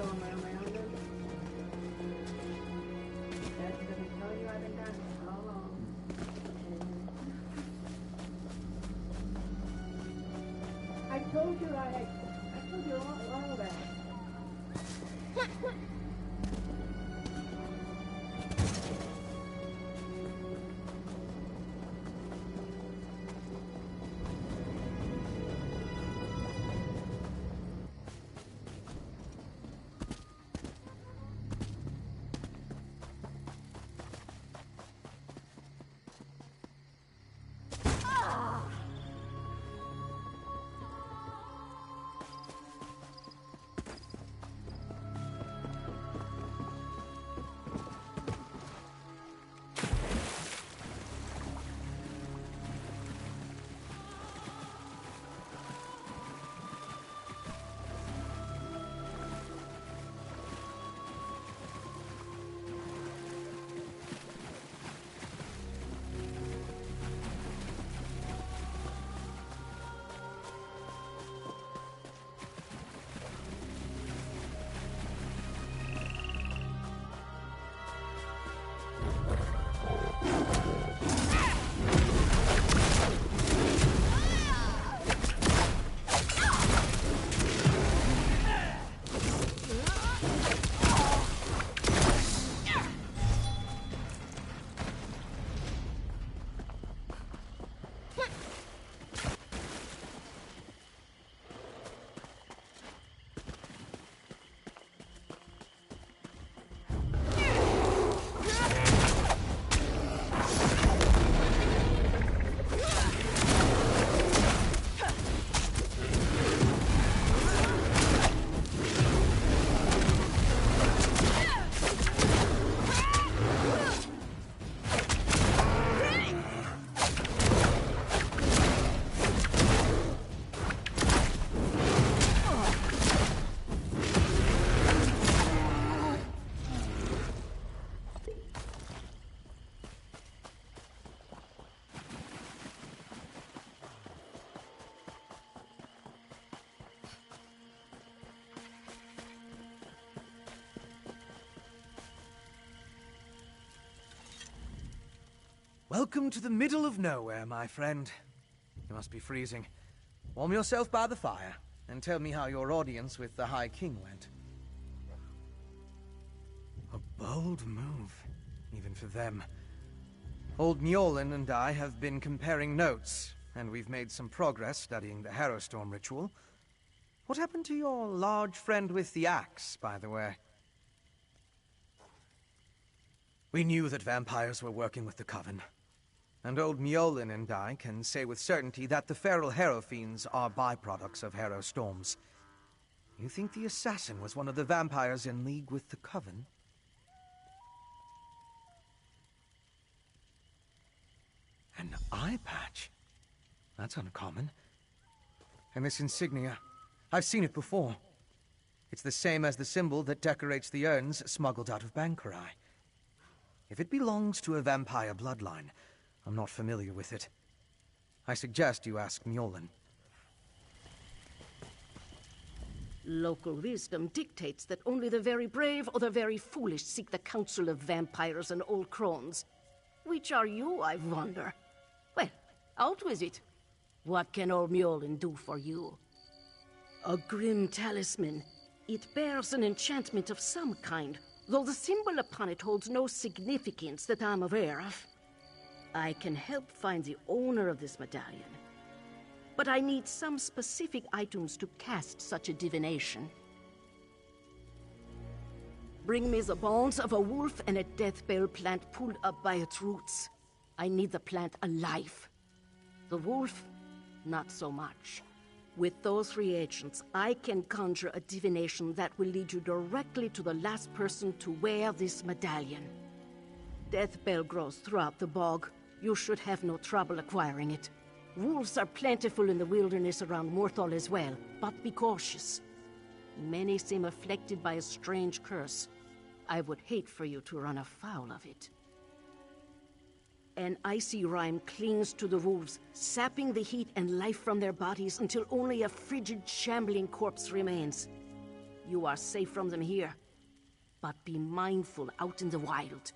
going around my own business. That's what I'm telling you I've been done all along. I told you all that. Welcome to the middle of nowhere, my friend. You must be freezing. Warm yourself by the fire, and tell me how your audience with the High King went. A bold move, even for them. Old Mjolnir and I have been comparing notes, and we've made some progress studying the Harrowstorm ritual. What happened to your large friend with the axe, by the way? We knew that vampires were working with the Coven. And old Mjolnir and I can say with certainty that the feral Harrow fiends are byproducts of Harrow storms. You think the assassin was one of the vampires in league with the Coven? An eye patch? That's uncommon. And this insignia, I've seen it before. It's the same as the symbol that decorates the urns smuggled out of Bankarai. If it belongs to a vampire bloodline, I'm not familiar with it. I suggest you ask Mjolnir. Local wisdom dictates that only the very brave or the very foolish seek the counsel of vampires and old crones. Which are you, I wonder? Well, out with it. What can old Mjolnir do for you? A grim talisman. It bears an enchantment of some kind, though the symbol upon it holds no significance that I'm aware of. I can help find the owner of this medallion, but I need some specific items to cast such a divination. Bring me the bones of a wolf and a death bell plant pulled up by its roots. I need the plant alive. The wolf, not so much. With those reagents, I can conjure a divination that will lead you directly to the last person to wear this medallion. Death bell grows throughout the bog. You should have no trouble acquiring it. Wolves are plentiful in the wilderness around Morthal as well, but be cautious. Many seem afflicted by a strange curse. I would hate for you to run afoul of it. An icy rime clings to the wolves, sapping the heat and life from their bodies until only a frigid, shambling corpse remains. You are safe from them here. But be mindful out in the wild.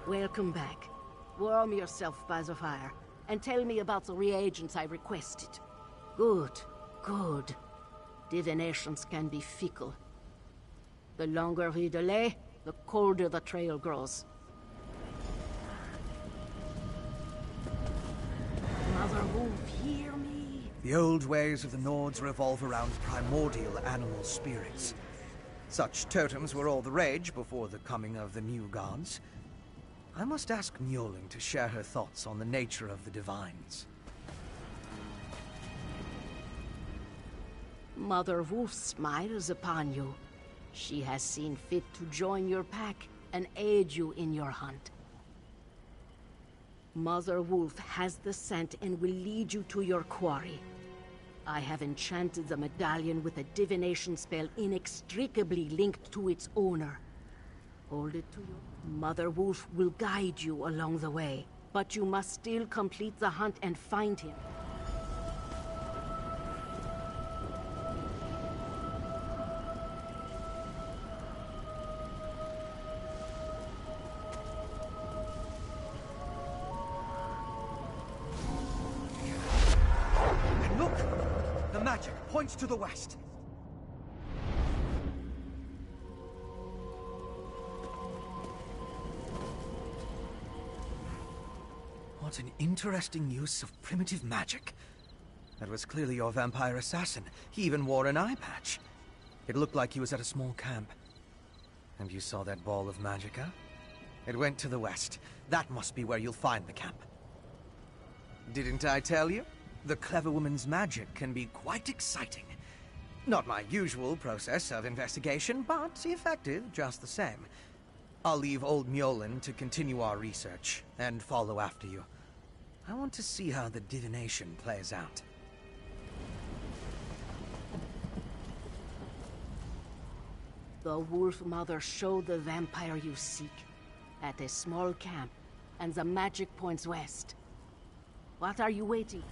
Welcome back. Warm yourself by the fire, and tell me about the reagents I requested. Good, good. Divinations can be fickle. The longer we delay, the colder the trail grows. Mother Wolf, hear me? The old ways of the Nords revolve around primordial animal spirits. Such totems were all the rage before the coming of the new gods. I must ask Mjolnir to share her thoughts on the nature of the divines. Mother Wolf smiles upon you. She has seen fit to join your pack and aid you in your hunt. Mother Wolf has the scent and will lead you to your quarry. I have enchanted the medallion with a divination spell inextricably linked to its owner. Hold it to you. Mother Wolf will guide you along the way, but you must still complete the hunt and find him. And look! The magic points to the west. What an interesting use of primitive magic. That was clearly your vampire assassin. He even wore an eye patch. It looked like he was at a small camp. And you saw that ball of magicka? It went to the west. That must be where you'll find the camp. Didn't I tell you? The clever woman's magic can be quite exciting. Not my usual process of investigation, but effective just the same. I'll leave old Mjolnir to continue our research and follow after you. I want to see how the divination plays out. The Wolf Mother showed the vampire you seek at a small camp, and the magic points west. What are you waiting?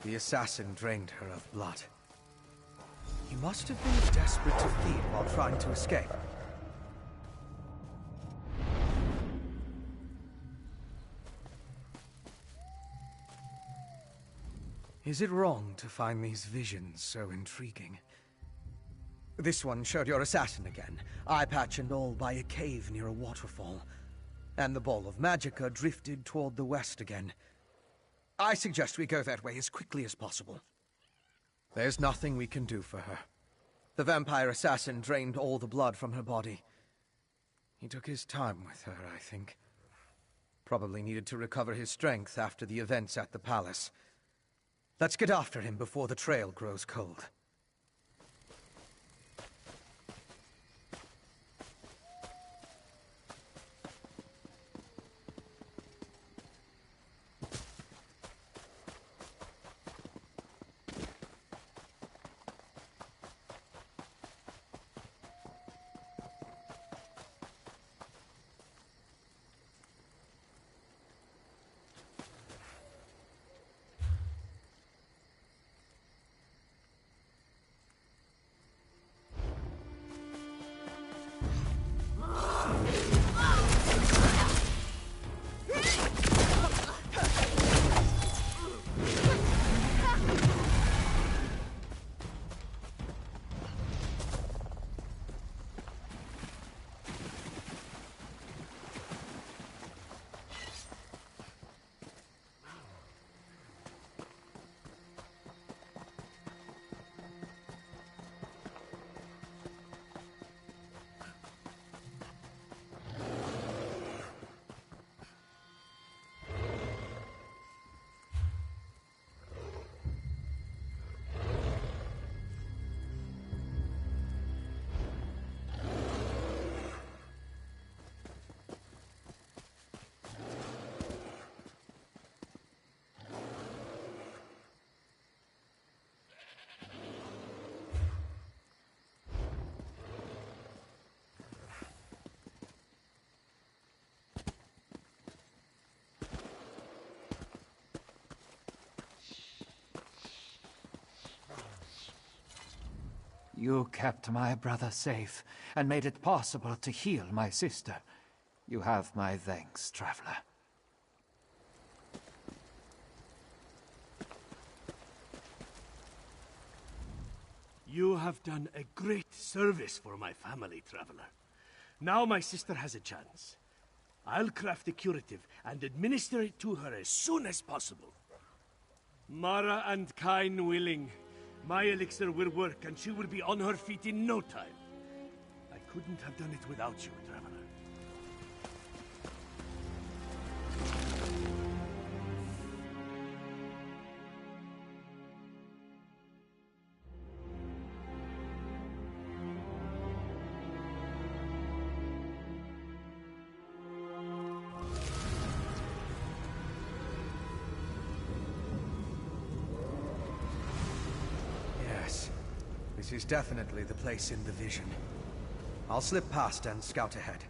The assassin drained her of blood. He must have been desperate to feed while trying to escape. Is it wrong to find these visions so intriguing? This one showed your assassin again, eye patch and all, by a cave near a waterfall. And the ball of magicka drifted toward the west again. I suggest we go that way as quickly as possible. There's nothing we can do for her. The vampire assassin drained all the blood from her body. He took his time with her, I think. Probably needed to recover his strength after the events at the palace. Let's get after him before the trail grows cold. You kept my brother safe, and made it possible to heal my sister. You have my thanks, traveler. You have done a great service for my family, traveler. Now my sister has a chance. I'll craft a curative and administer it to her as soon as possible. Mara and Kain willing, my elixir will work and she will be on her feet in no time. I couldn't have done it without you, traveler. This is definitely the place in the vision. I'll slip past and scout ahead.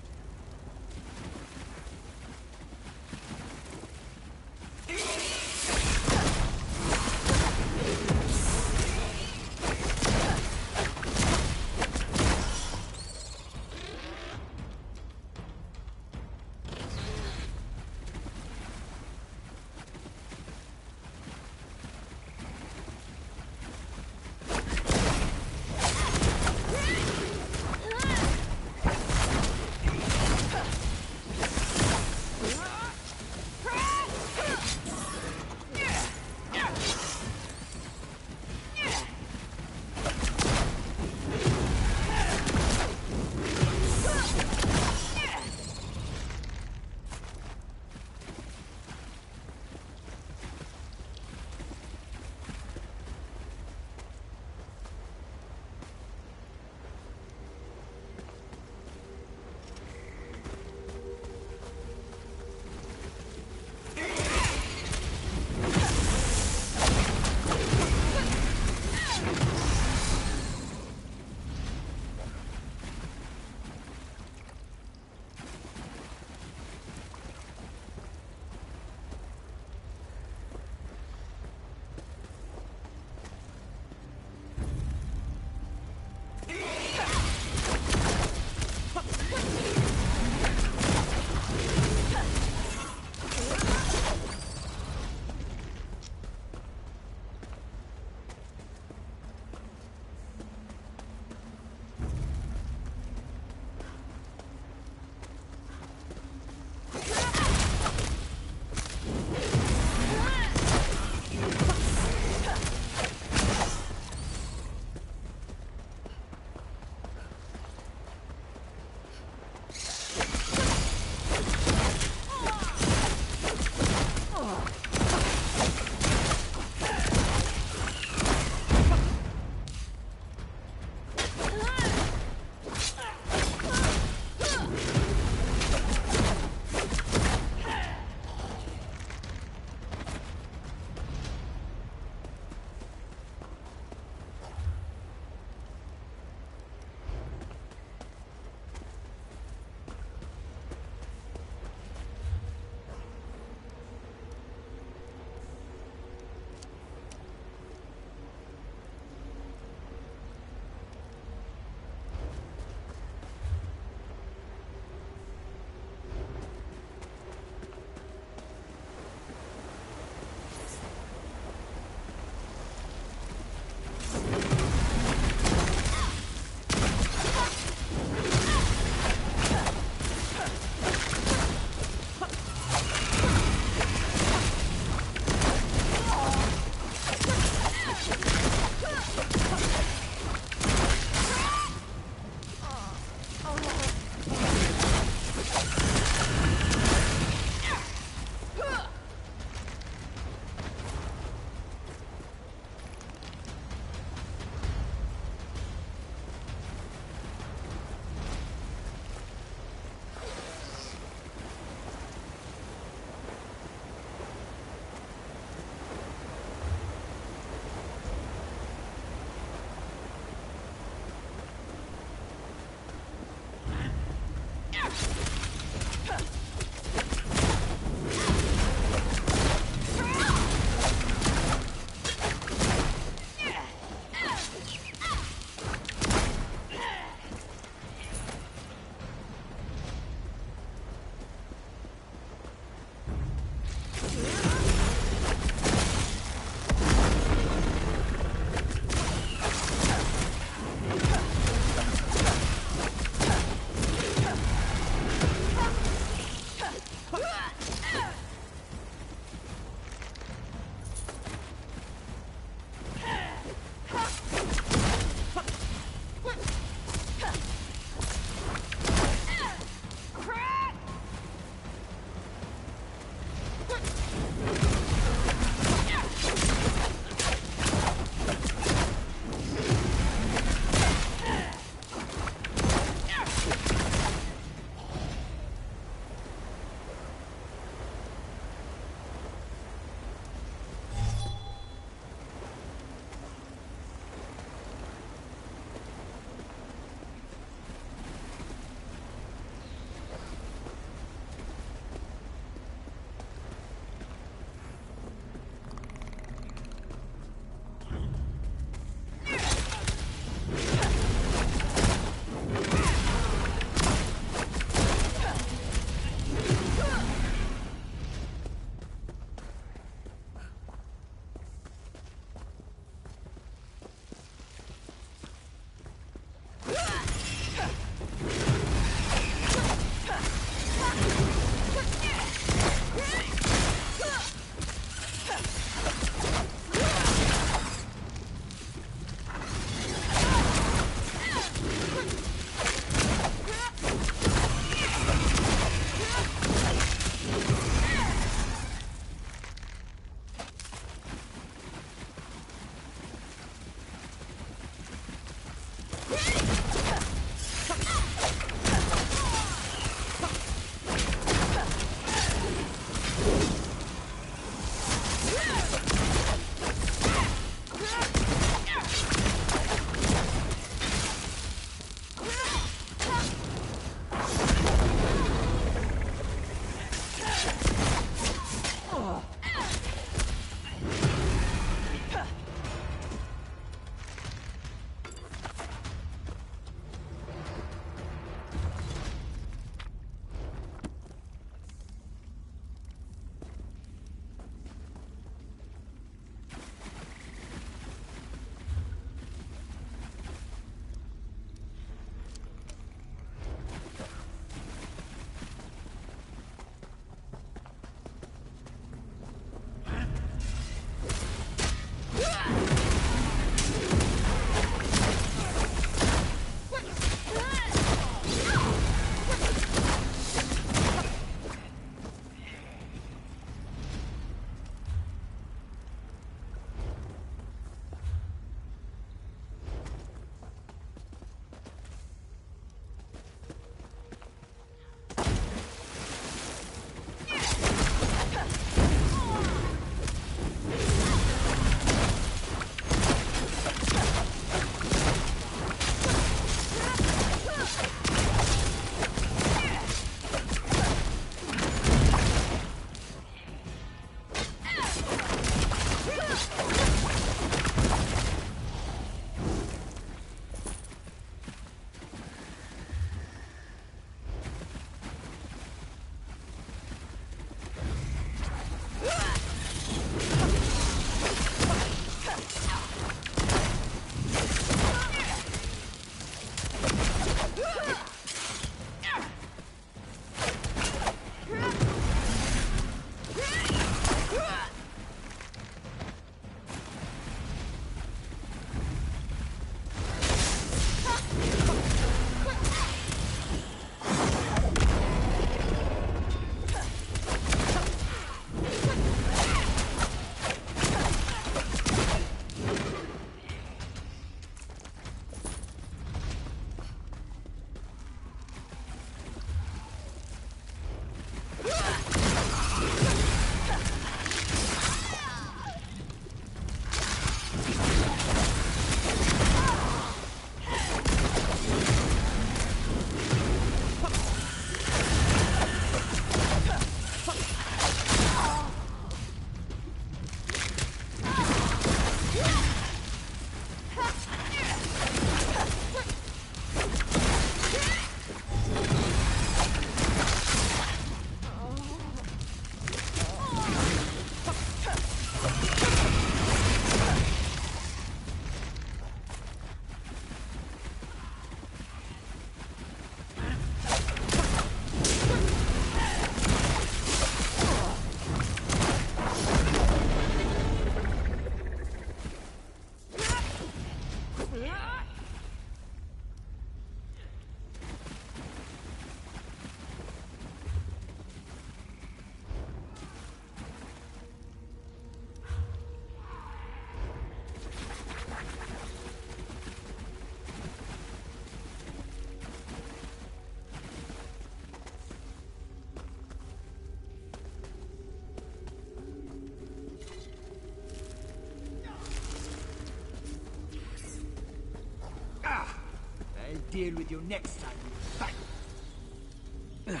deal with you next time you fight.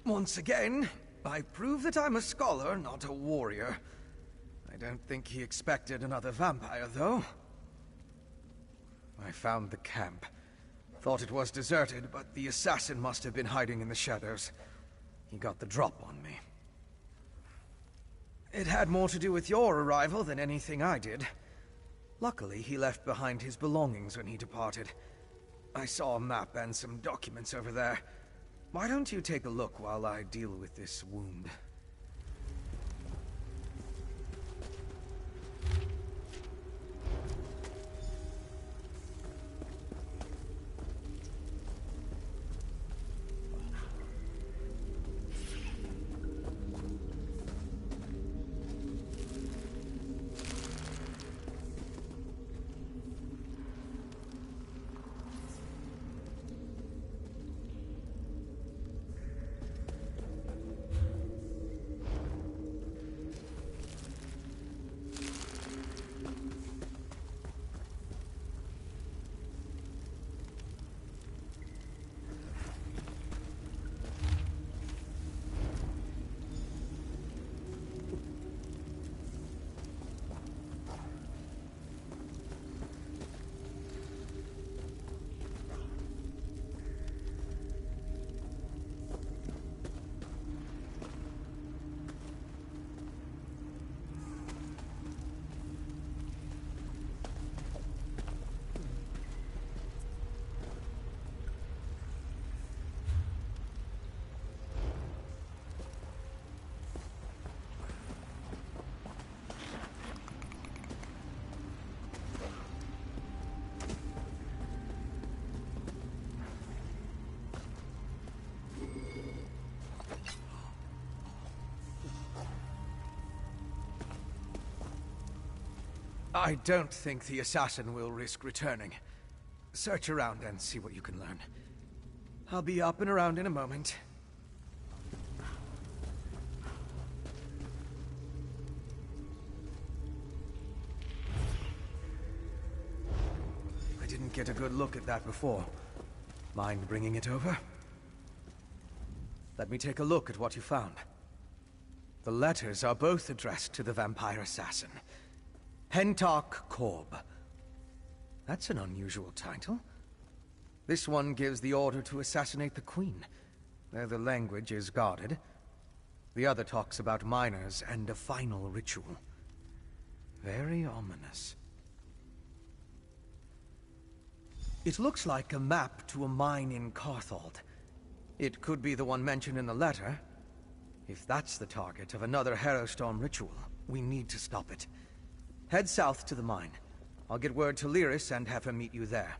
Once again, I prove that I'm a scholar, not a warrior. I don't think he expected another vampire, though. I found the camp. Thought it was deserted, but the assassin must have been hiding in the shadows. He got the drop on me. It had more to do with your arrival than anything I did. Luckily, he left behind his belongings when he departed. I saw a map and some documents over there. Why don't you take a look while I deal with this wound? I don't think the assassin will risk returning. Search around and see what you can learn. I'll be up and around in a moment. I didn't get a good look at that before. Mind bringing it over? Let me take a look at what you found. The letters are both addressed to the vampire assassin. Hentok Korb. That's an unusual title. This one gives the order to assassinate the queen. There the language is guarded. The other talks about miners and a final ritual. Very ominous. It looks like a map to a mine in Carthald. It could be the one mentioned in the letter. If that's the target of another Harrowstorm ritual, we need to stop it. Head south to the mine. I'll get word to Lyris and have her meet you there.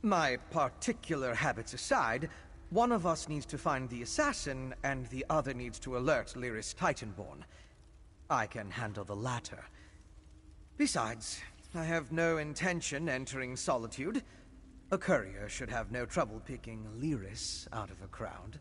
My particular habits aside, one of us needs to find the assassin, and the other needs to alert Lyris Titanborn. I can handle the latter. Besides, I have no intention entering Solitude. A courier should have no trouble picking Lyris out of a crowd.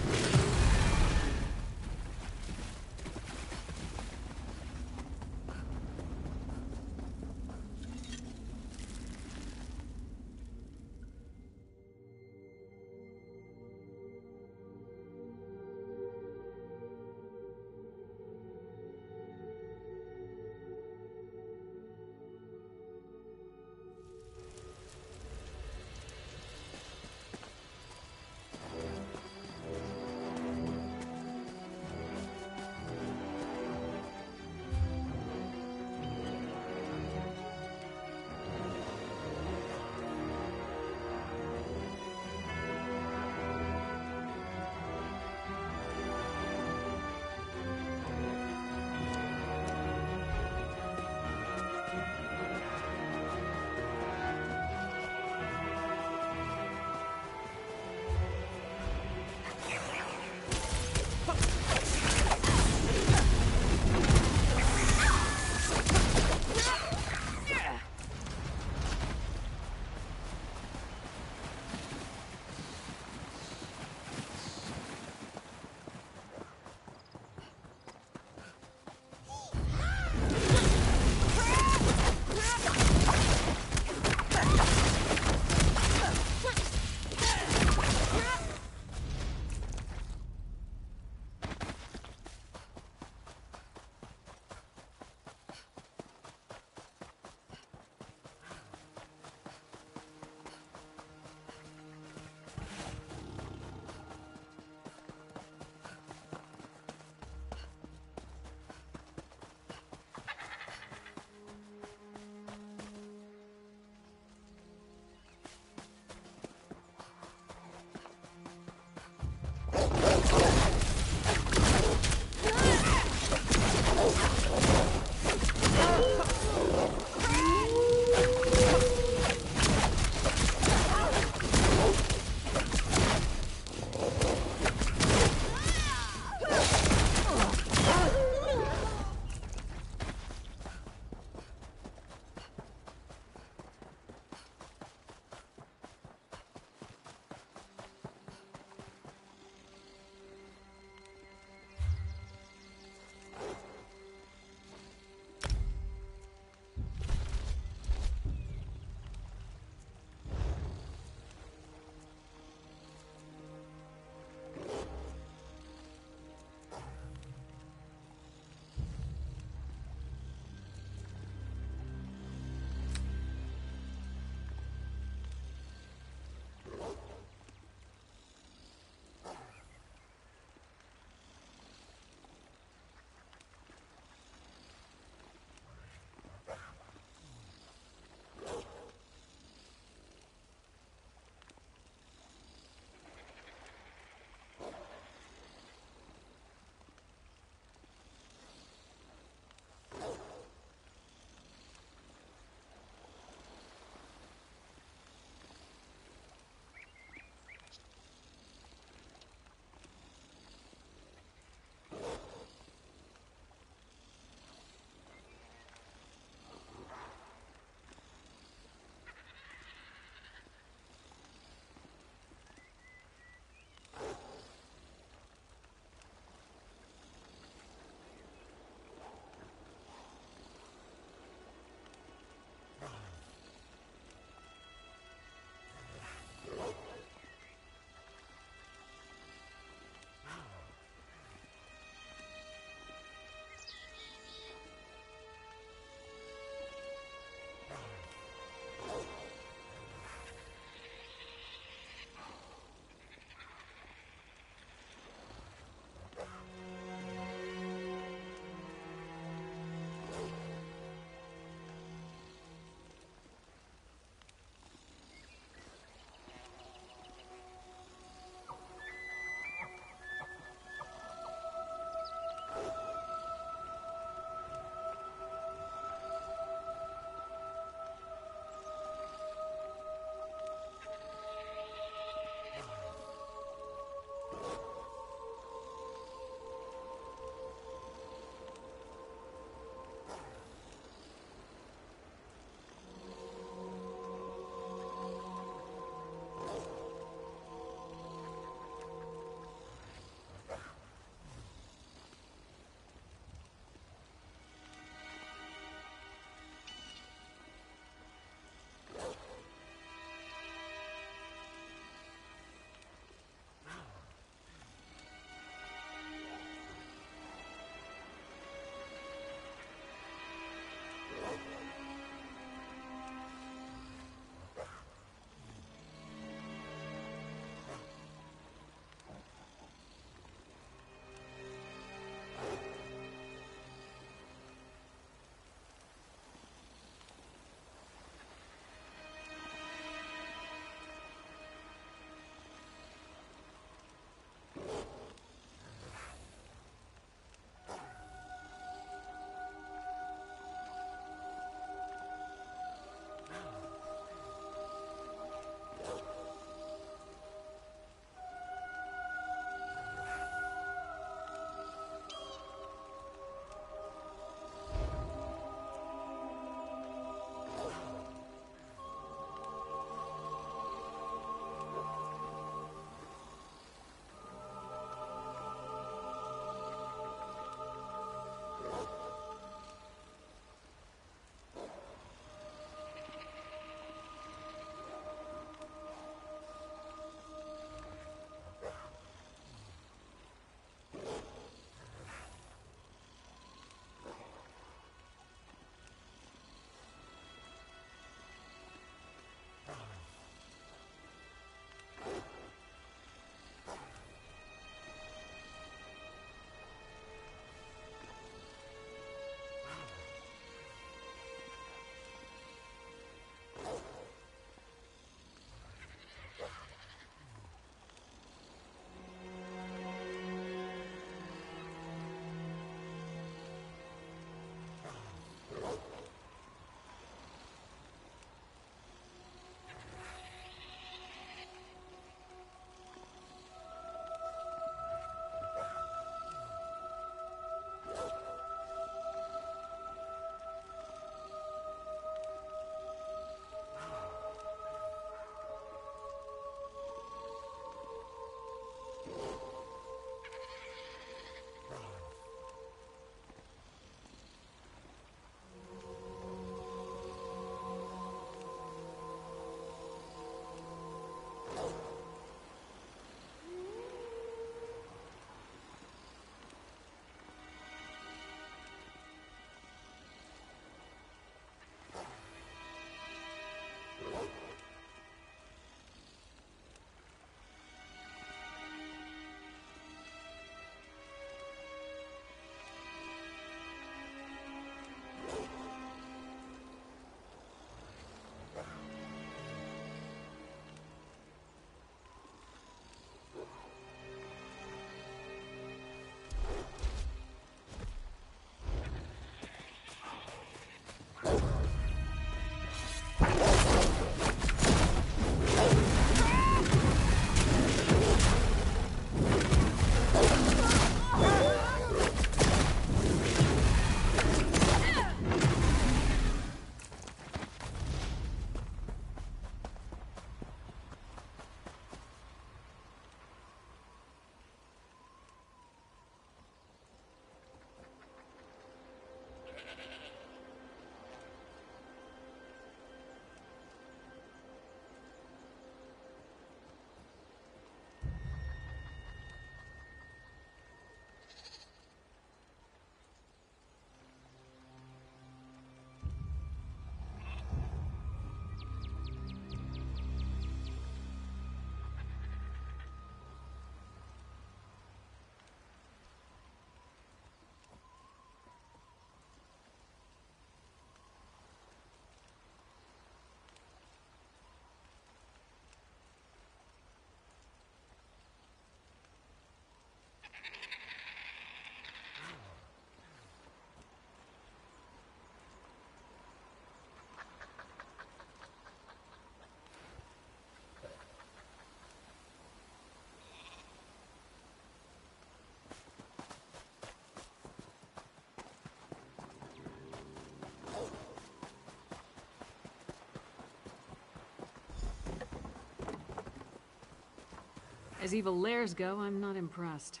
As evil lairs go, I'm not impressed.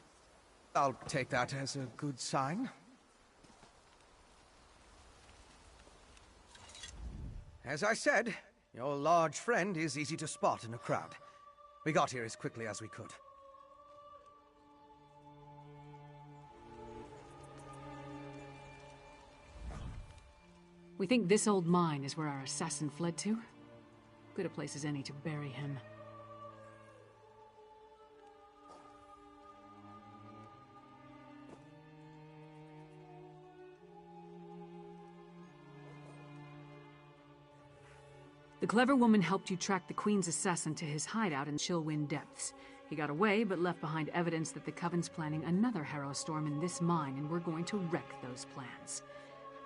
I'll take that as a good sign. As I said, your large friend is easy to spot in a crowd. We got here as quickly as we could. We think this old mine is where our assassin fled to. Good a place as any to bury him. The clever woman helped you track the Queen's assassin to his hideout in Chillwind Depths. He got away, but left behind evidence that the Coven's planning another Harrow Storm in this mine, and we're going to wreck those plans.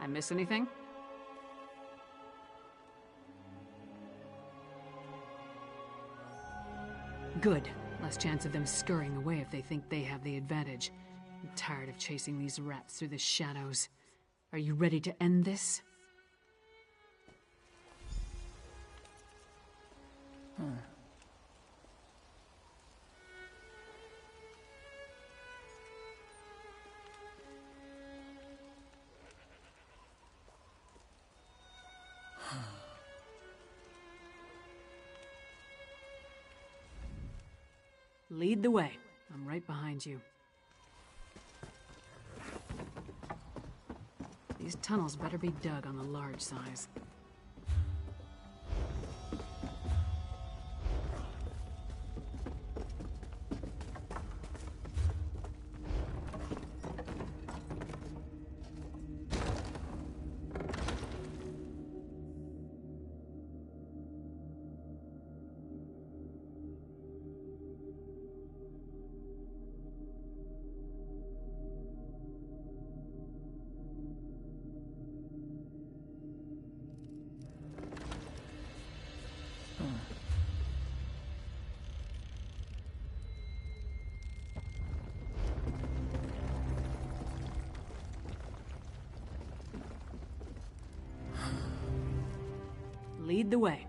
I miss anything? Good. Less chance of them scurrying away if they think they have the advantage. I'm tired of chasing these rats through the shadows. Are you ready to end this? Lead the way. I'm right behind you. These tunnels better be dug on the large size. Lead the way.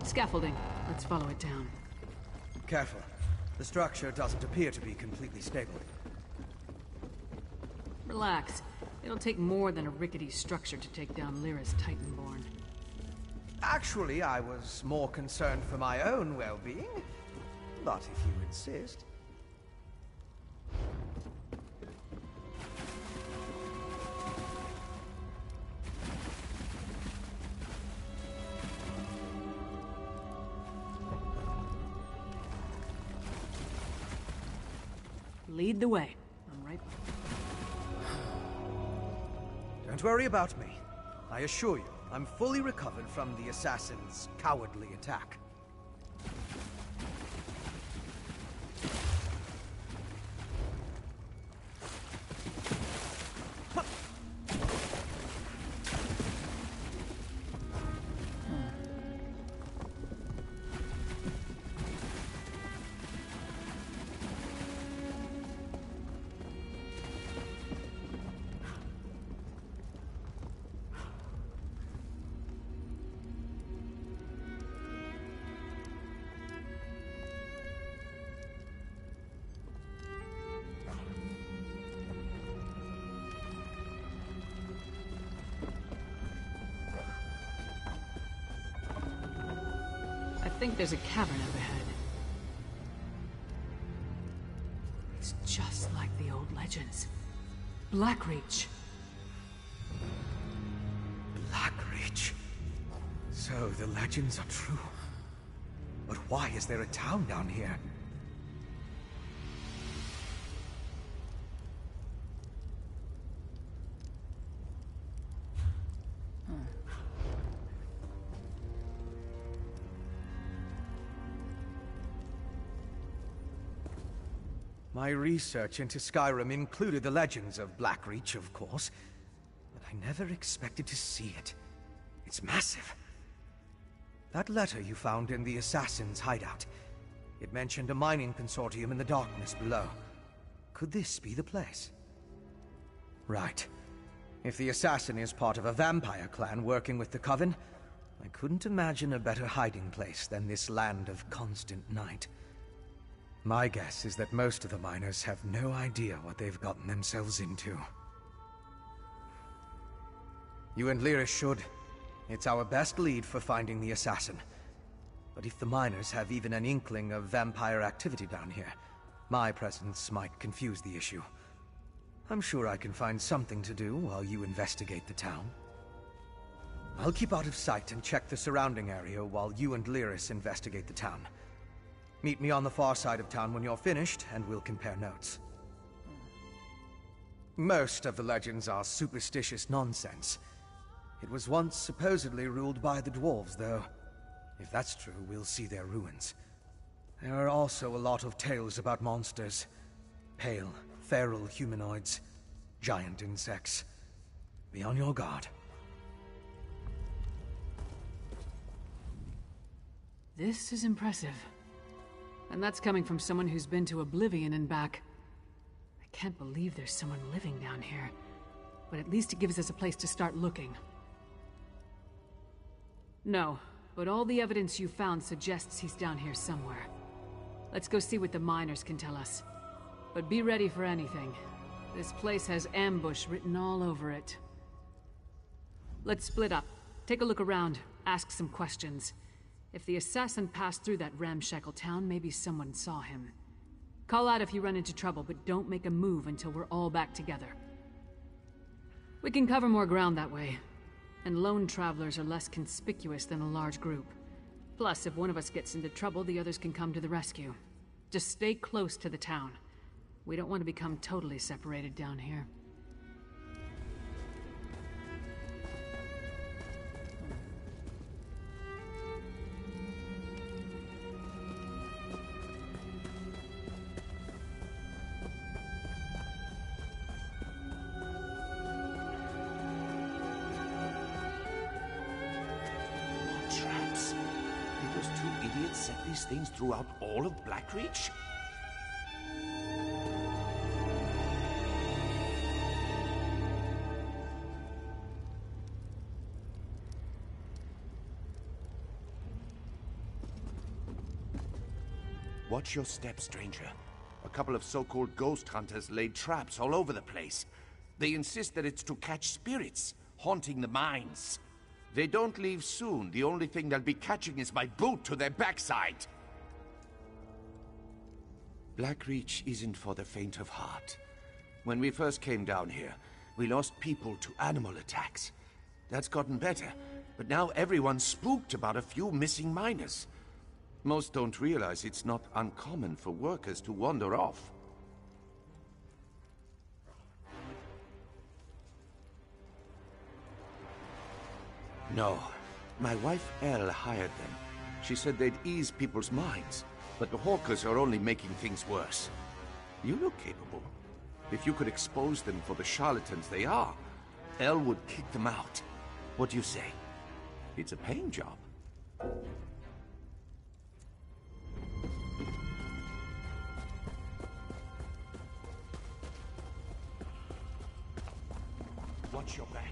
Scaffolding. Let's follow it down. Careful. The structure doesn't appear to be completely stable. Relax. It'll take more than a rickety structure to take down Lyra's Titanborn. Actually, I was more concerned for my own well-being. But if you insist... Lead the way. I'm right. Don't worry about me. I assure you, I'm fully recovered from the assassin's cowardly attack. I think there's a cavern up ahead. It's just like the old legends. Blackreach. Blackreach. the legends are true. But why is there a town down here? My research into Skyrim included the legends of Blackreach, of course, but I never expected to see it. It's massive. That letter you found in the assassin's hideout, it mentioned a mining consortium in the darkness below. Could this be the place? Right. If the assassin is part of a vampire clan working with the Coven, I couldn't imagine a better hiding place than this land of constant night. My guess is that most of the miners have no idea what they've gotten themselves into. You and Lyra should. It's our best lead for finding the assassin. But if the miners have even an inkling of vampire activity down here, my presence might confuse the issue. I'm sure I can find something to do while you investigate the town. I'll keep out of sight and check the surrounding area while you and Lyris investigate the town. Meet me on the far side of town when you're finished, and we'll compare notes. Most of the legends are superstitious nonsense. It was once supposedly ruled by the dwarves, though. If that's true, we'll see their ruins. There are also a lot of tales about monsters. Pale, feral humanoids, giant insects. Be on your guard. This is impressive. And that's coming from someone who's been to Oblivion and back. I can't believe there's someone living down here. But at least it gives us a place to start looking. No, but all the evidence you found suggests he's down here somewhere. Let's go see what the miners can tell us. But be ready for anything. This place has ambush written all over it. Let's split up. Take a look around. Ask some questions. If the assassin passed through that ramshackle town, maybe someone saw him. Call out if you run into trouble, but don't make a move until we're all back together. We can cover more ground that way. And lone travelers are less conspicuous than a large group. Plus, if one of us gets into trouble, the others can come to the rescue. Just stay close to the town. We don't want to become totally separated down here. Traps. Did those two idiots set these things throughout all of Blackreach? Watch your step, stranger. A couple of so-called ghost hunters laid traps all over the place. They insist that it's to catch spirits, haunting the mines. They don't leave soon. The only thing they'll be catching is my boot to their backside. Blackreach isn't for the faint of heart. When we first came down here, we lost people to animal attacks. That's gotten better, but now everyone's spooked about a few missing miners. Most don't realize it's not uncommon for workers to wander off. No. My wife Elle hired them. She said they'd ease people's minds, but the hawkers are only making things worse. You look capable. If you could expose them for the charlatans they are, Elle would kick them out. What do you say? It's a paying job. Watch your back.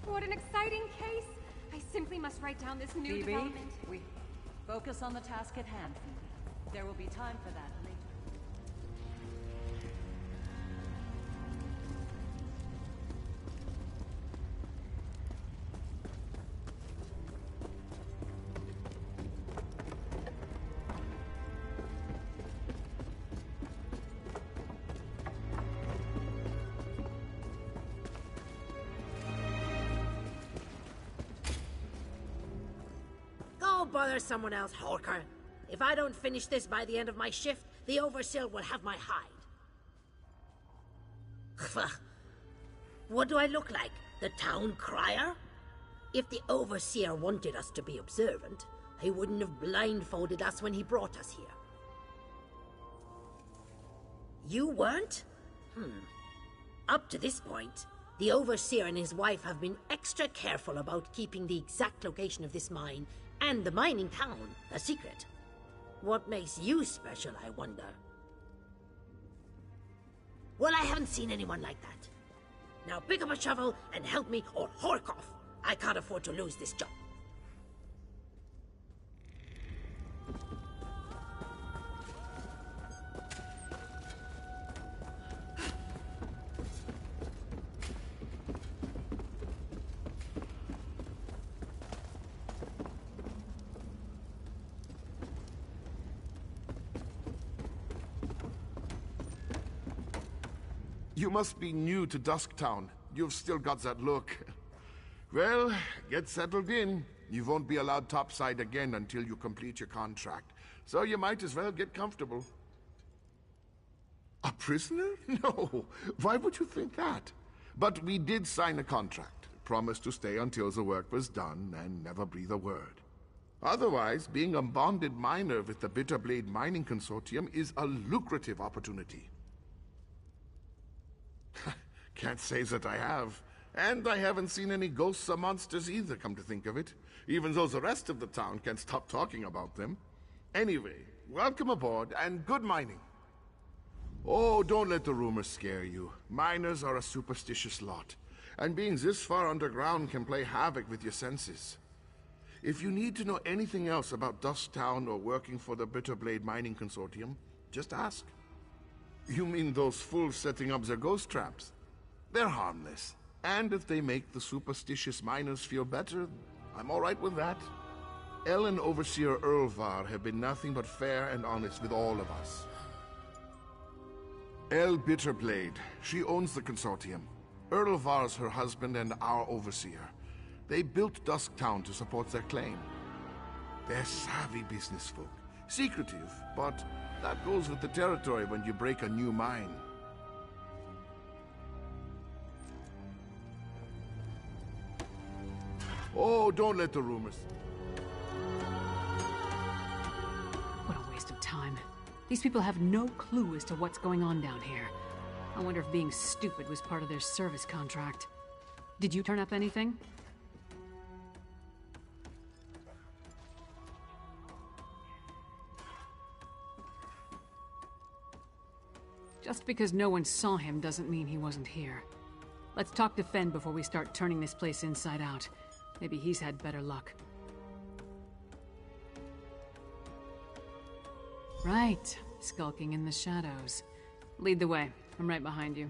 What an exciting case! I simply must write down this new development. We focus on the task at hand, Phoebe. There will be time for that later. Go bother someone else, Hawker. If I don't finish this by the end of my shift, the Overseer will have my hide. What do I look like? The town crier? If the Overseer wanted us to be observant, he wouldn't have blindfolded us when he brought us here. You weren't? Up to this point, the Overseer and his wife have been extra careful about keeping the exact location of this mine and the mining town a secret. What makes you special, I wonder? Well, I haven't seen anyone like that. Now pick up a shovel and help me or hork off. I can't afford to lose this job. You must be new to Dusktown. You've still got that look. Well, get settled in. You won't be allowed topside again until you complete your contract. So you might as well get comfortable. A prisoner? No. Why would you think that? But we did sign a contract. Promised to stay until the work was done and never breathe a word. Otherwise, being a bonded miner with the Bitterblade Mining Consortium is a lucrative opportunity. Can't say that I have. And I haven't seen any ghosts or monsters either, come to think of it. Even though the rest of the town can't stop talking about them. Anyway, welcome aboard, and good mining. Oh, don't let the rumors scare you. Miners are a superstitious lot. And being this far underground can play havoc with your senses. If you need to know anything else about Dusktown or working for the Bitterblade Mining Consortium, just ask. You mean those fools setting up their ghost traps? They're harmless. And if they make the superstitious miners feel better, I'm all right with that. El and Overseer Erlvar have been nothing but fair and honest with all of us. El Bitterblade, she owns the consortium. Erlvar's her husband and our Overseer. They built Dusktown to support their claim. They're savvy business folk. Secretive, but that goes with the territory when you break a new mine. Oh, don't let the rumors... What a waste of time. These people have no clue as to what's going on down here. I wonder if being stupid was part of their service contract. Did you turn up anything? Just because no one saw him doesn't mean he wasn't here. Let's talk to Fen before we start turning this place inside out. Maybe he's had better luck. Right, skulking in the shadows. Lead the way. I'm right behind you.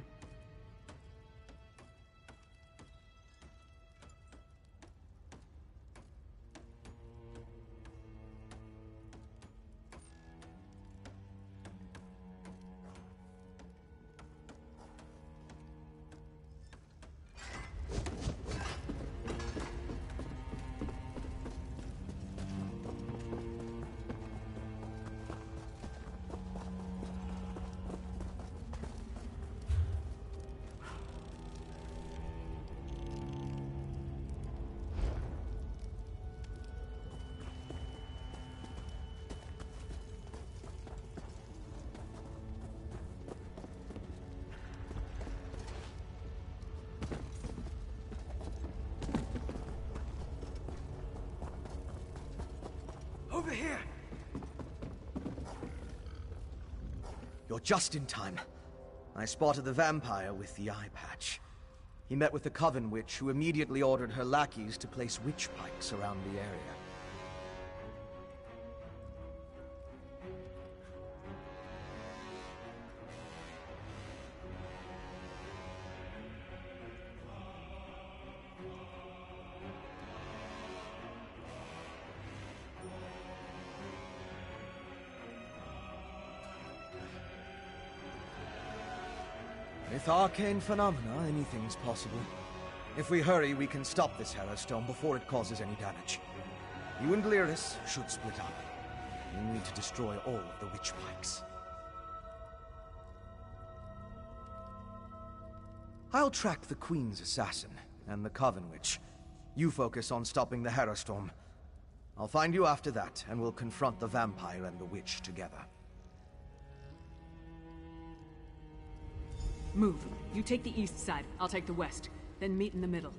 Over here! You're just in time. I spotted the vampire with the eye patch. He met with the Coven Witch, who immediately ordered her lackeys to place witch pikes around the area. With arcane phenomena, anything's possible. If we hurry, we can stop this Harrowstone before it causes any damage. You and Lyris should split up. We need to destroy all of the witch pikes. I'll track the Queen's assassin and the Coven Witch. You focus on stopping the Harrowstorm. I'll find you after that, and we'll confront the vampire and the witch together. Move. You take the east side, I'll take the west. Then meet in the middle.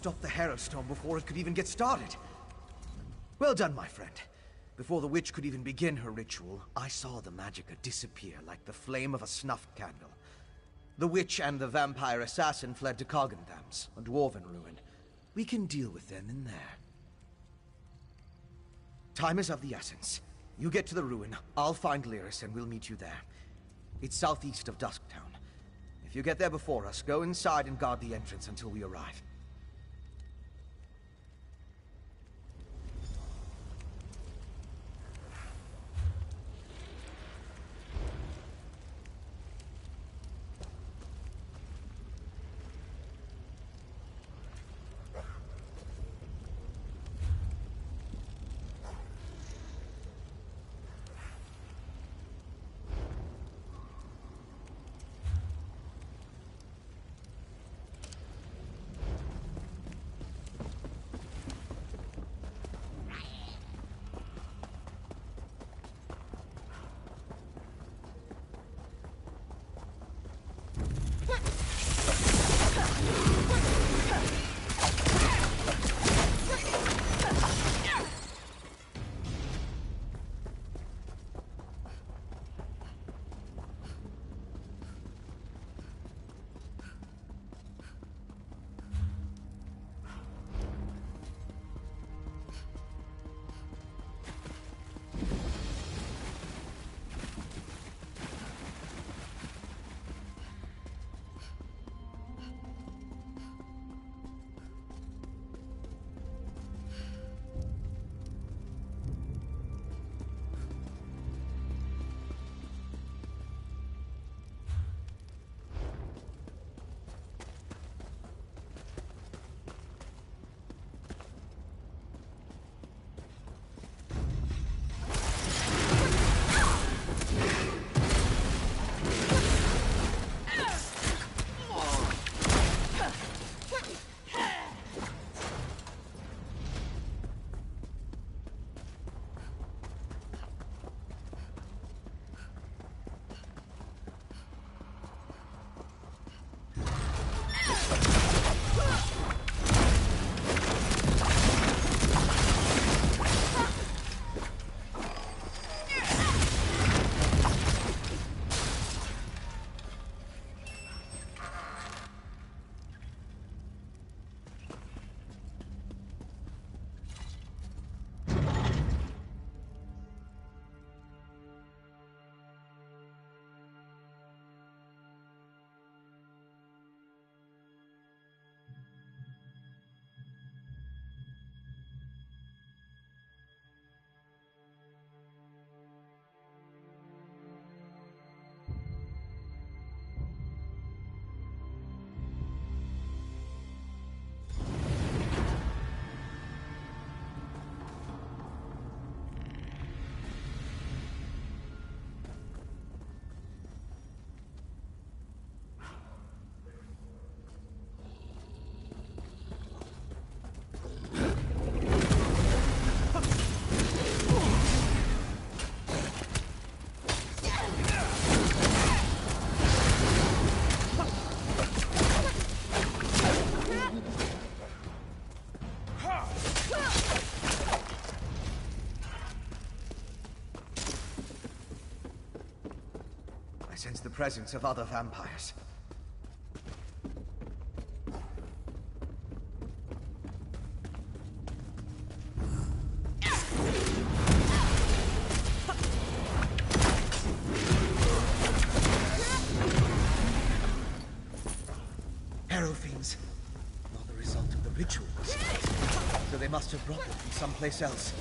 stop the Harrow Storm before it could even get started. Well done, my friend. Before the witch could even begin her ritual, I saw the Magicka disappear like the flame of a snuffed candle. The witch and the vampire assassin fled to Coggentham's, a dwarven ruin. We can deal with them in there. Time is of the essence. You get to the ruin, I'll find Lyris and we'll meet you there. It's southeast of Dusktown. If you get there before us, go inside and guard the entrance until we arrive. I sense the presence of other vampires. Harrow fiends. Not the result of the rituals. So they must have brought them from someplace else.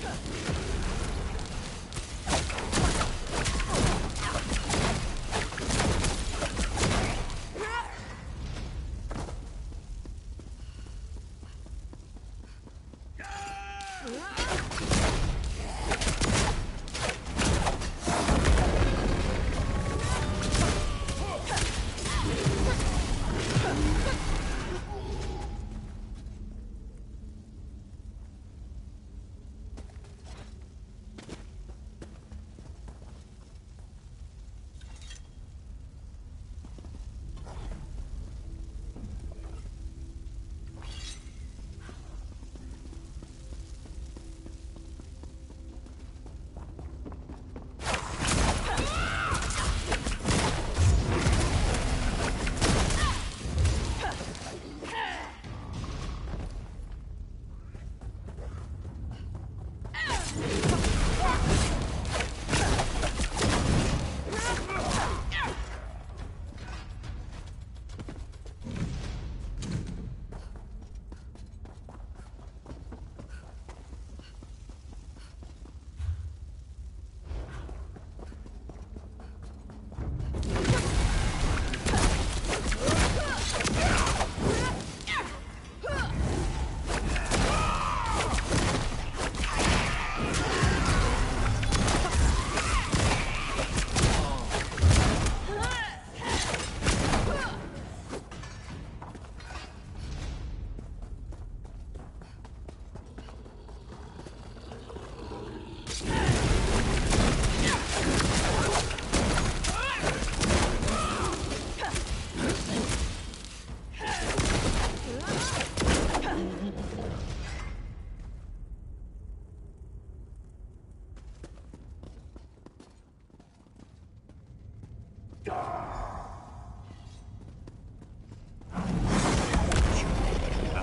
Up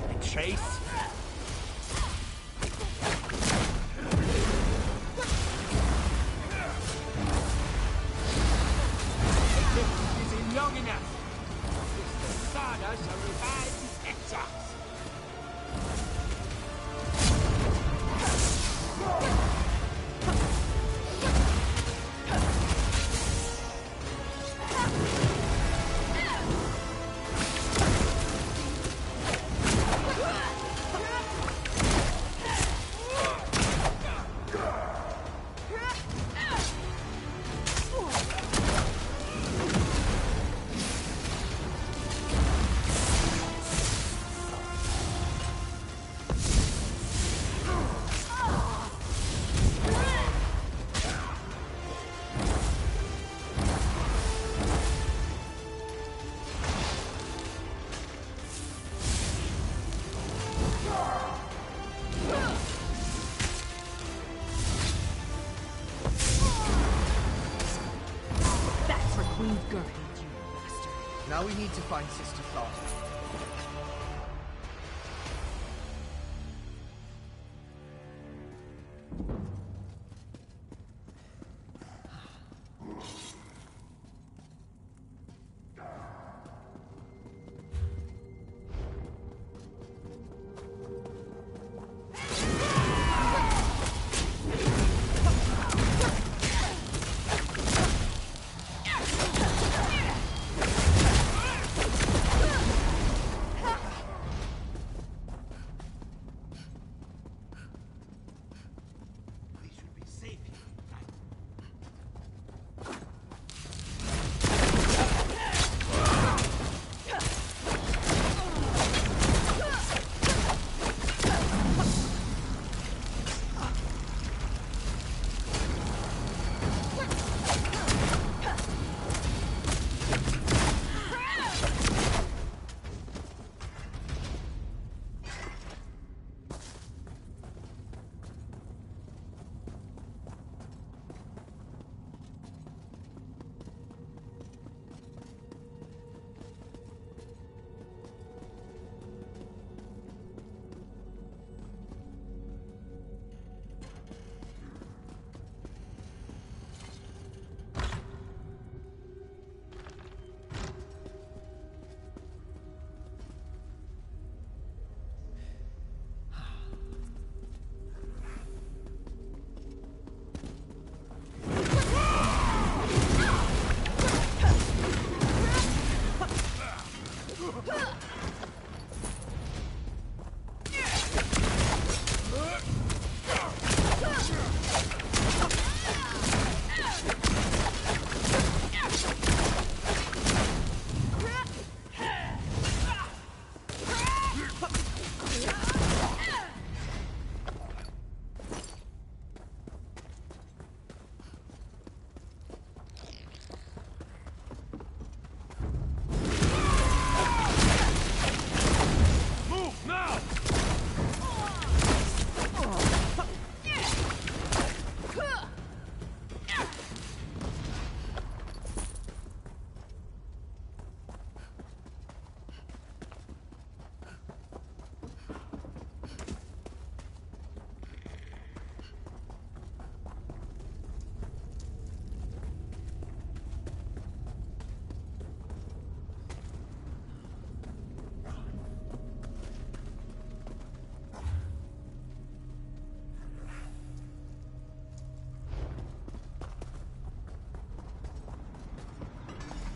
the chase. Isn't long enough. Mr. Sada shall revive his exiles. Now we need to find Sister Thought.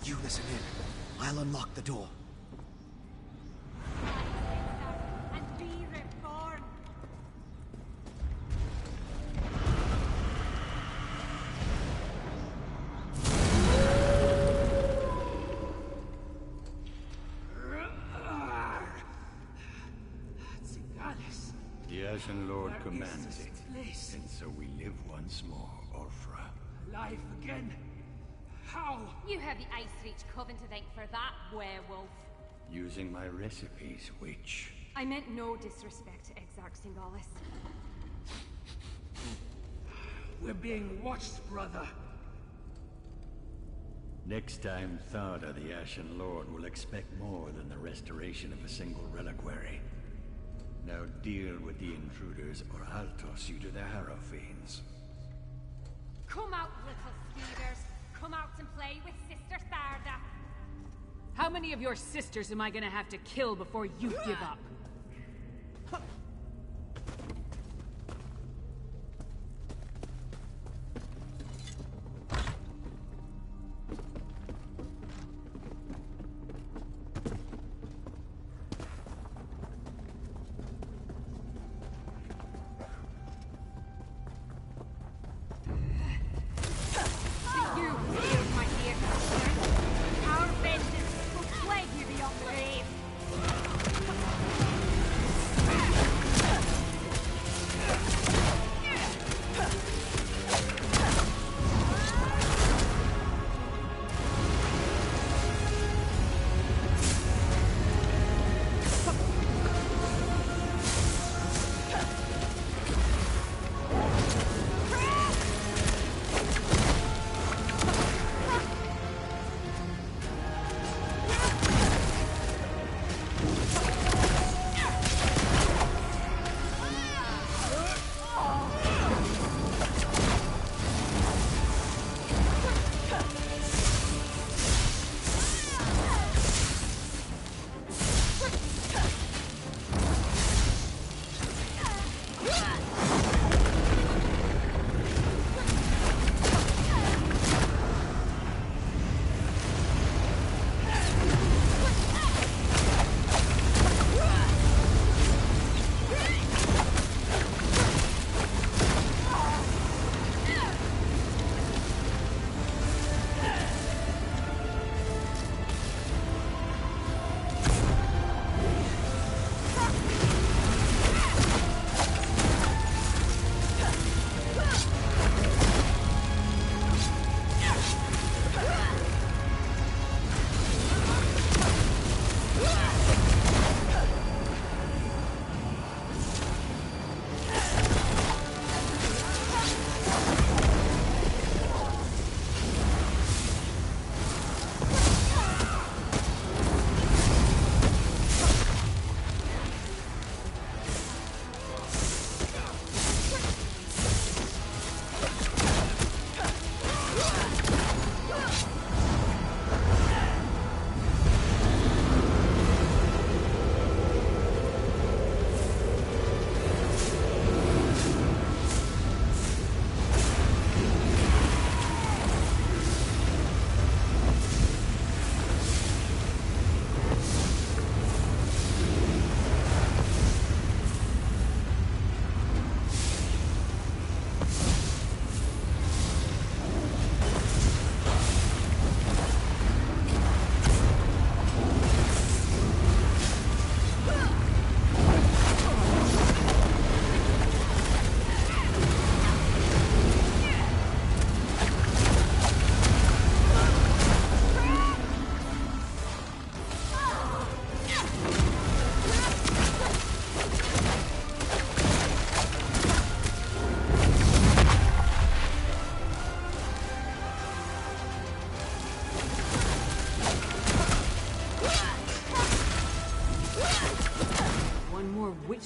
You listen in. I'll unlock the door. And be reborn. The Ashen Lord commands it. And so we live once more, Orfra. Alive again? How? You have the Ice Reach Coven to thank for that, werewolf. Using my recipes, witch. I meant no disrespect to Exarch Singalis. We're being watched, brother. Next time, Thada, the Ashen Lord, will expect more than the restoration of a single reliquary. Now deal with the intruders, or I'll toss you to the Harrow Fiends. Come out, little skeevers. Come out and play with Sister Tharda. How many of your sisters am I gonna have to kill before you give up?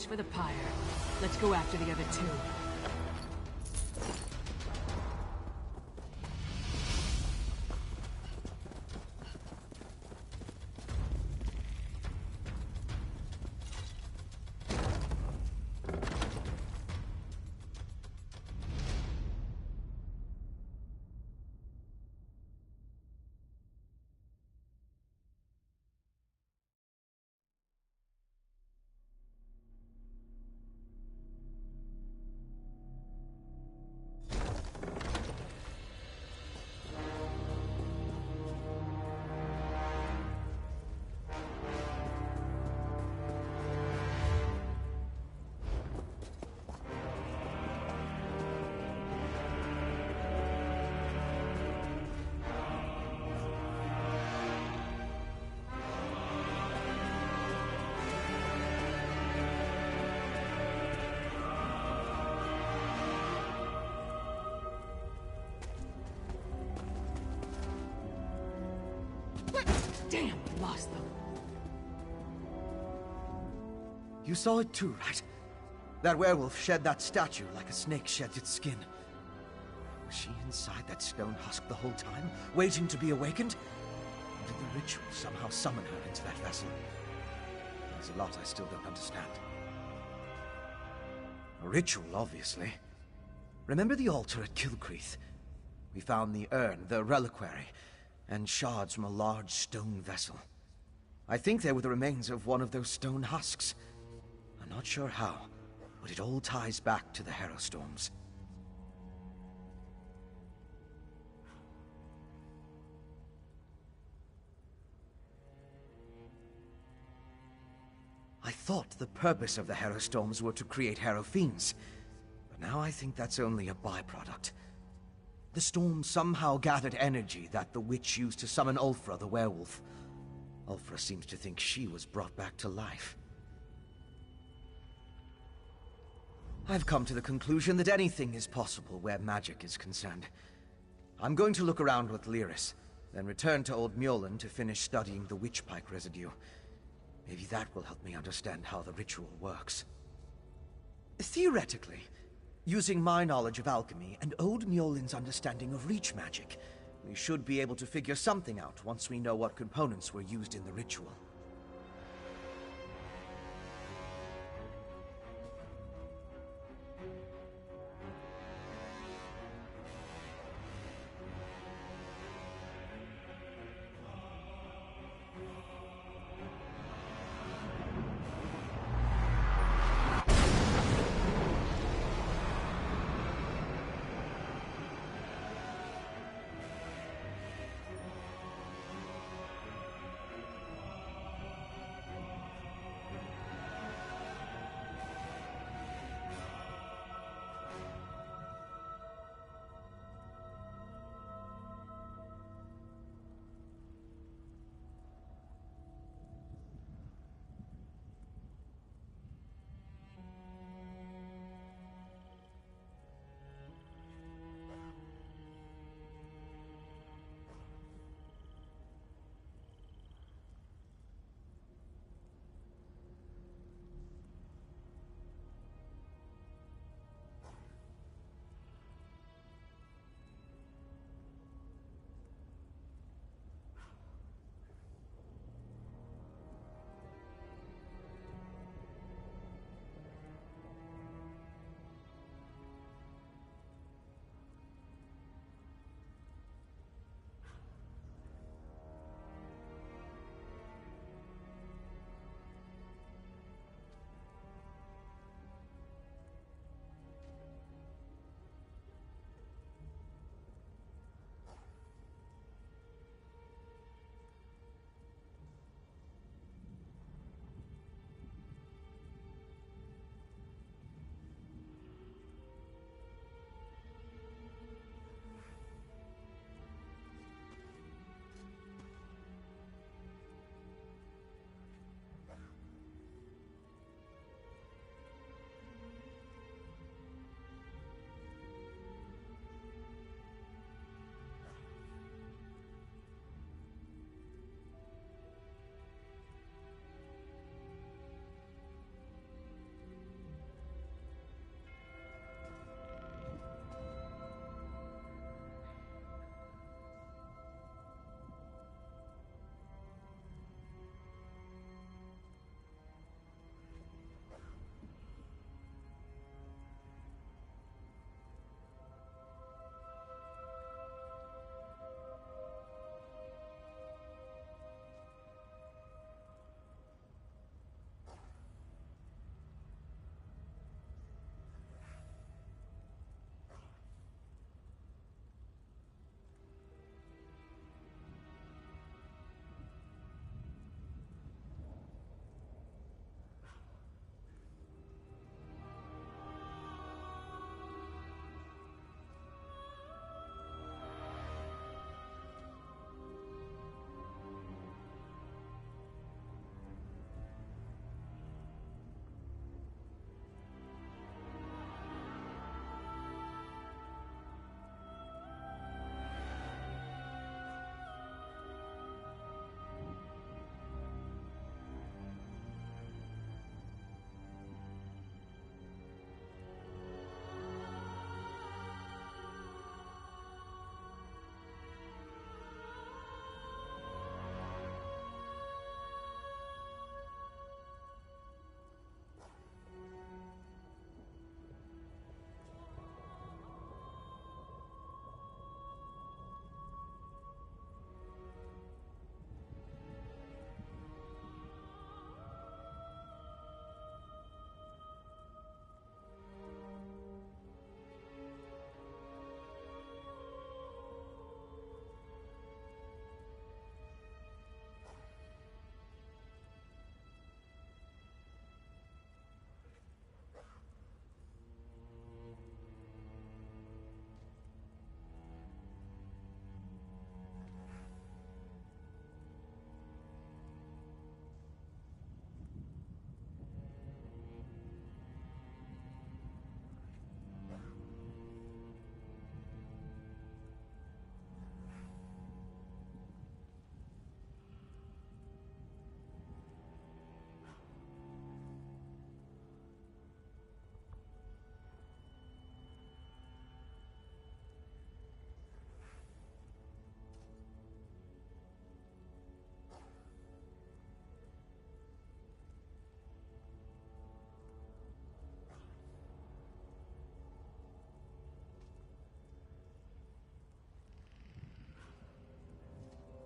For the pyre. Let's go after the other two. Damn, we lost them. You saw it too, right? That werewolf shed that statue like a snake sheds its skin. Was she inside that stone husk the whole time, waiting to be awakened? Or did the ritual somehow summon her into that vessel? There's a lot I still don't understand. A ritual, obviously. Remember the altar at Kilcreath? We found the urn, the reliquary, and shards from a large stone vessel. I think they were the remains of one of those stone husks. I'm not sure how, but it all ties back to the Harrowstorms. I thought the purpose of the Harrowstorms were to create Harrow Fiends, but now I think that's only a byproduct. The storm somehow gathered energy that the witch used to summon Ulfra the werewolf. Ulfra seems to think she was brought back to life. I've come to the conclusion that anything is possible where magic is concerned. I'm going to look around with Lyris, then return to Old Mjolnir to finish studying the witchpike residue. Maybe that will help me understand how the ritual works. Theoretically, using my knowledge of alchemy and Old Mjolnir's understanding of reach magic, we should be able to figure something out once we know what components were used in the ritual.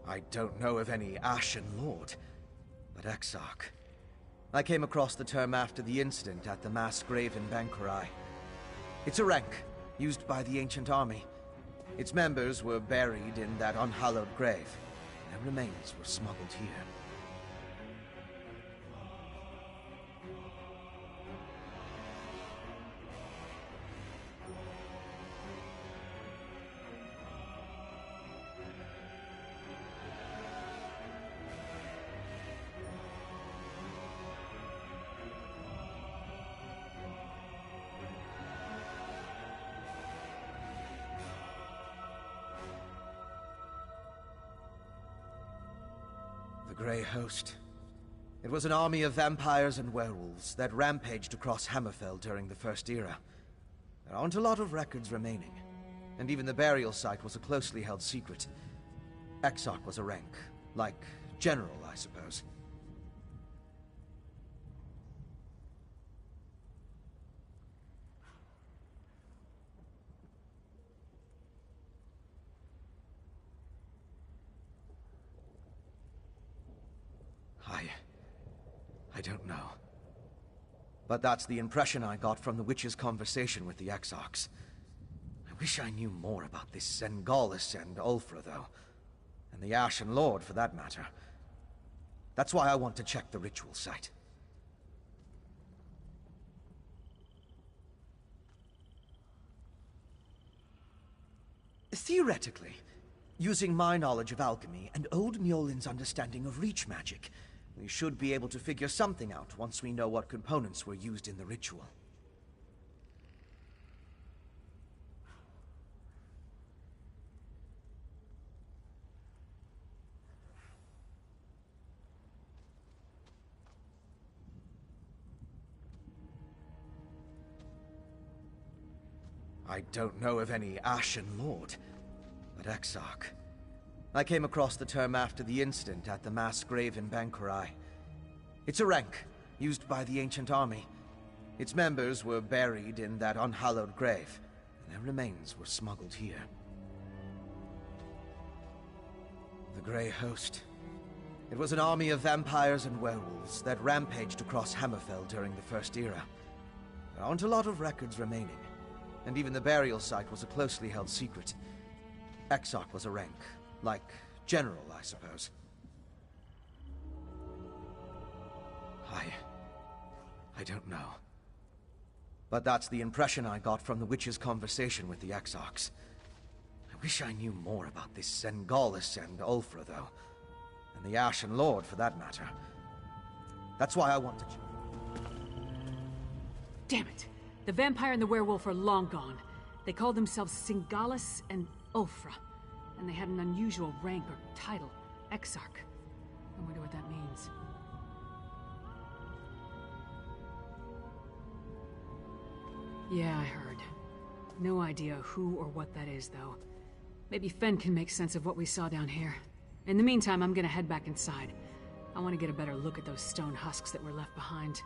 I don't know of any Ashen Lord, but Exarch. I came across the term after the incident at the mass grave in Bankurai. It's a rank used by the ancient army. Its members were buried in that unhallowed grave. Their remains were smuggled here. The Grey Host. It was an army of vampires and werewolves that rampaged across Hammerfell during the First Era. There aren't a lot of records remaining, and even the burial site was a closely held secret. Exarch was a rank, like General, I suppose. I don't know. But that's the impression I got from the witch's conversation with the Exarchs. I wish I knew more about this Sengalis and Ulfra, though. And the Ashen Lord, for that matter. That's why I want to check the ritual site. Theoretically, using my knowledge of alchemy and Old Mjolin's understanding of reach magic, we should be able to figure something out once we know what components were used in the ritual. I don't know of any Ashen Lord, but Exarch. I came across the term after the incident at the mass grave in Bankurai. It's a rank used by the ancient army. Its members were buried in that unhallowed grave, and their remains were smuggled here. The Grey Host. It was an army of vampires and werewolves that rampaged across Hammerfell during the First Era. There aren't a lot of records remaining, and even the burial site was a closely held secret. Exarch was a rank, like General, I suppose. I don't know. But that's the impression I got from the witch's conversation with the Exarchs. I wish I knew more about this Sengalis and Ulfra, though. And the Ashen Lord, for that matter. That's why I want to... Damn it! The vampire and the werewolf are long gone. They called themselves Sengalis and Ulfra. And they had an unusual rank or title, Exarch. I wonder what that means. Yeah, I heard. No idea who or what that is, though. Maybe Fen can make sense of what we saw down here. In the meantime, I'm gonna head back inside. I want to get a better look at those stone husks that were left behind.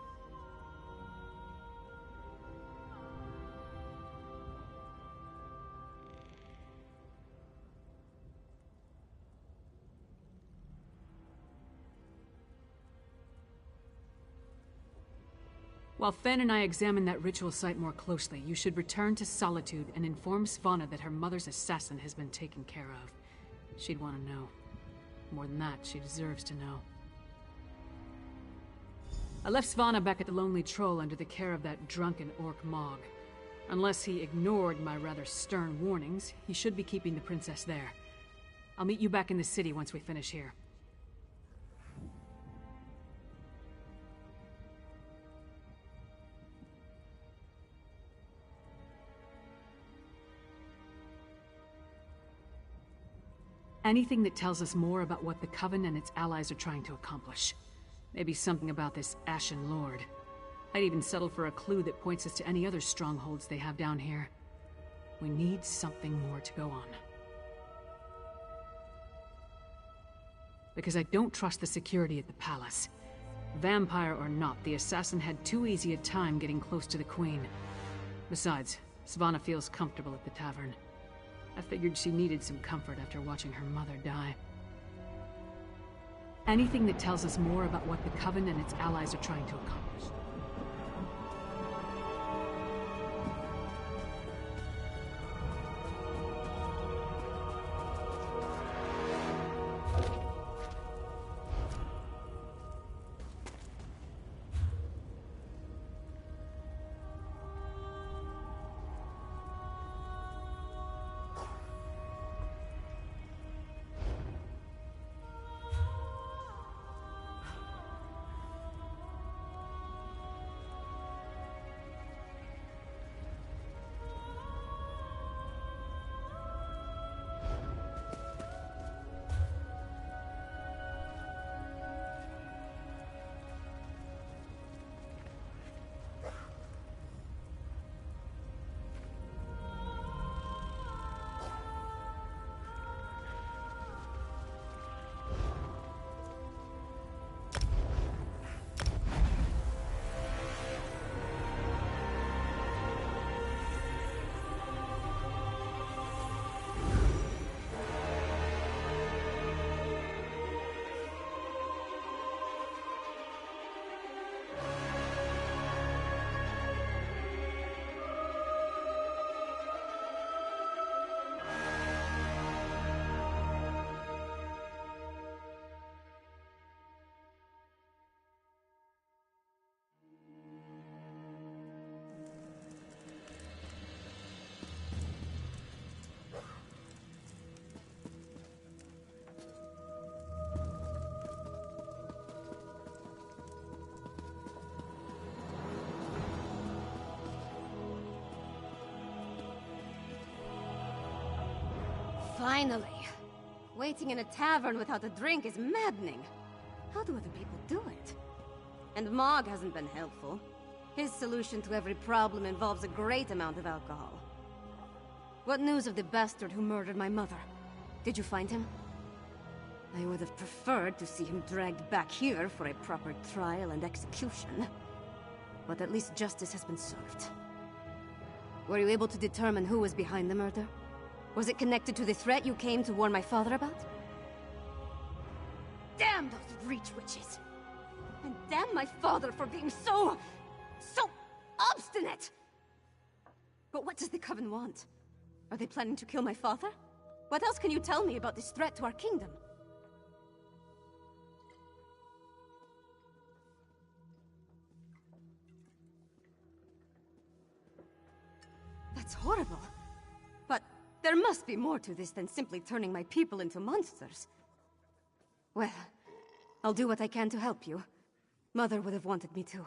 While Fen and I examine that ritual site more closely, you should return to Solitude and inform Svanna that her mother's assassin has been taken care of. She'd want to know. More than that, she deserves to know. I left Svanna back at the Lonely Troll under the care of that drunken orc Mog. Unless he ignored my rather stern warnings, he should be keeping the princess there. I'll meet you back in the city once we finish here. Anything that tells us more about what the Coven and its allies are trying to accomplish. Maybe something about this Ashen Lord. I'd even settle for a clue that points us to any other strongholds they have down here. We need something more to go on. Because I don't trust the security at the palace. Vampire or not, the assassin had too easy a time getting close to the Queen. Besides, Svanna feels comfortable at the tavern. I figured she needed some comfort after watching her mother die. Anything that tells us more about what the Coven and its allies are trying to accomplish. Finally. Waiting in a tavern without a drink is maddening. How do other people do it? And Mog hasn't been helpful. His solution to every problem involves a great amount of alcohol. What news of the bastard who murdered my mother? Did you find him? I would have preferred to see him dragged back here for a proper trial and execution. But at least justice has been served. Were you able to determine who was behind the murder? Was it connected to the threat you came to warn my father about? Damn those Reach witches! And damn my father for being so obstinate! But what does the Coven want? Are they planning to kill my father? What else can you tell me about this threat to our kingdom? That's horrible. But there must be more to this than simply turning my people into monsters. Well, I'll do what I can to help you. Mother would have wanted me to.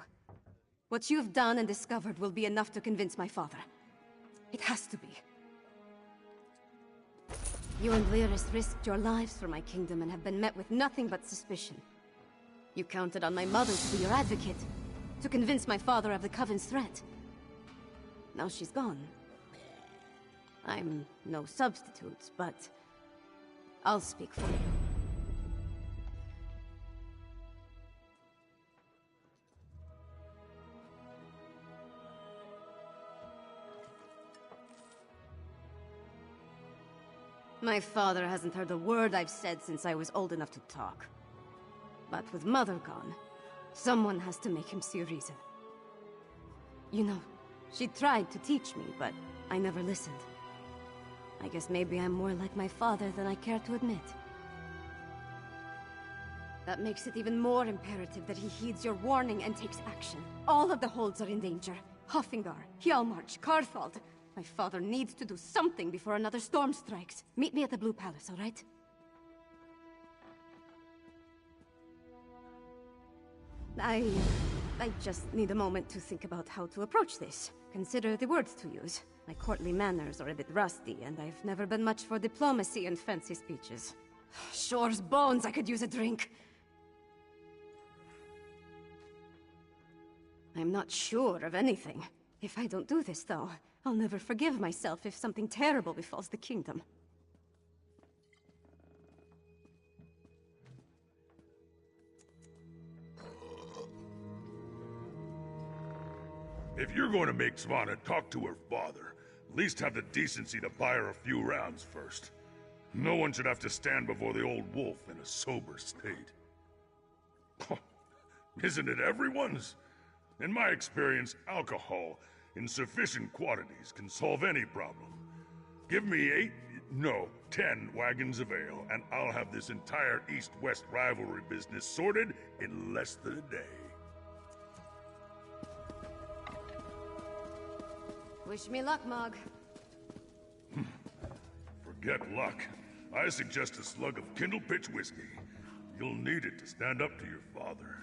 What you've done and discovered will be enough to convince my father. It has to be. You and Lyris risked your lives for my kingdom and have been met with nothing but suspicion. You counted on my mother to be your advocate, to convince my father of the Coven's threat. Now she's gone. I'm no substitute, but I'll speak for you. My father hasn't heard a word I've said since I was old enough to talk. But with Mother gone, someone has to make him see reason. You know, she tried to teach me, but I never listened. I guess maybe I'm more like my father than I care to admit. That makes it even more imperative that he heeds your warning and takes action. All of the holds are in danger. Hoffingar, Hjalmarch, Karthald. My father needs to do something before another storm strikes. Meet me at the Blue Palace, all right? I just need a moment to think about how to approach this. Consider the words to use. My courtly manners are a bit rusty, and I've never been much for diplomacy and fancy speeches. Shore's bones, I could use a drink. I'm not sure of anything. If I don't do this, though, I'll never forgive myself if something terrible befalls the kingdom. If you're going to make Svanna talk to her father, at least have the decency to buy her a few rounds first. No one should have to stand before the old wolf in a sober state. Isn't it everyone's? In my experience, alcohol in sufficient quantities can solve any problem. Give me 10 wagons of ale, and I'll have this entire East-West rivalry business sorted in less than a day. Wish me luck, Mog. Forget luck. I suggest a slug of Kindle Pitch whiskey. You'll need it to stand up to your father.